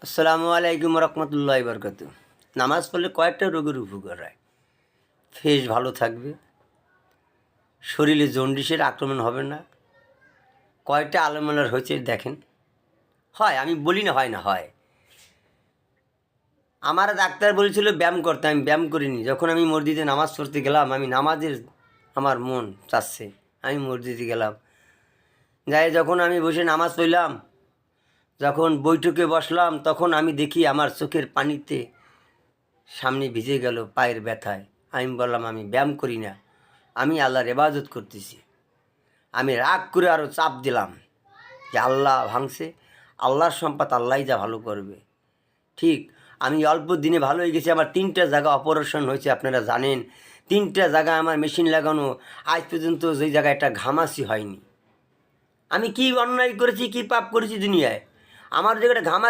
আসসালামু আলাইকুম রহমতুল্লাহি বরকাতু। নামাজ পড়লে কয়েকটা রোগের উপকার হয়। ফেস ভালো থাকবে, শরীরে জন্ডিসের আক্রমণ হবে না। কয়েকটা আলমালার হয়েছে দেখেন, হয় আমি বলি না হয় না, হয়। আমার ডাক্তার বলেছিল ব্যায়াম করতে, আমি ব্যায়াম করিনি। যখন আমি মসজিদে নামাজ পড়তে গেলাম, আমি নামাজের আমার মন চাচ্ছে, আমি মসজিদে গেলাম, যাই যখন আমি বসে নামাজ পড়লাম, যখন বৈঠকে বসলাম, তখন আমি দেখি আমার চোখের পানিতে সামনে ভিজে গেল পায়ের ব্যথায়। আমি বললাম আমি ব্যায়াম করি না, আমি আল্লাহর ইবাদত করতেছি। আমি রাগ করে আরও চাপ দিলাম যে আল্লাহ ভাঙছে, আল্লাহর সম্পদ আল্লাহই যা ভালো করবে। ঠিক আমি অল্প দিনে ভালো হয়ে গেছি। আমার 3টা জায়গা অপারেশন হয়েছে, আপনারা জানেন। 3টা জায়গায় আমার মেশিন লাগানো, আজ পর্যন্ত যেই জায়গায় একটা ঘামাচি হয়নি। আমি কি অন্যায় করেছি, কি পাপ করেছি দুনিয়ায়? আমার জায়গাটা ঘামা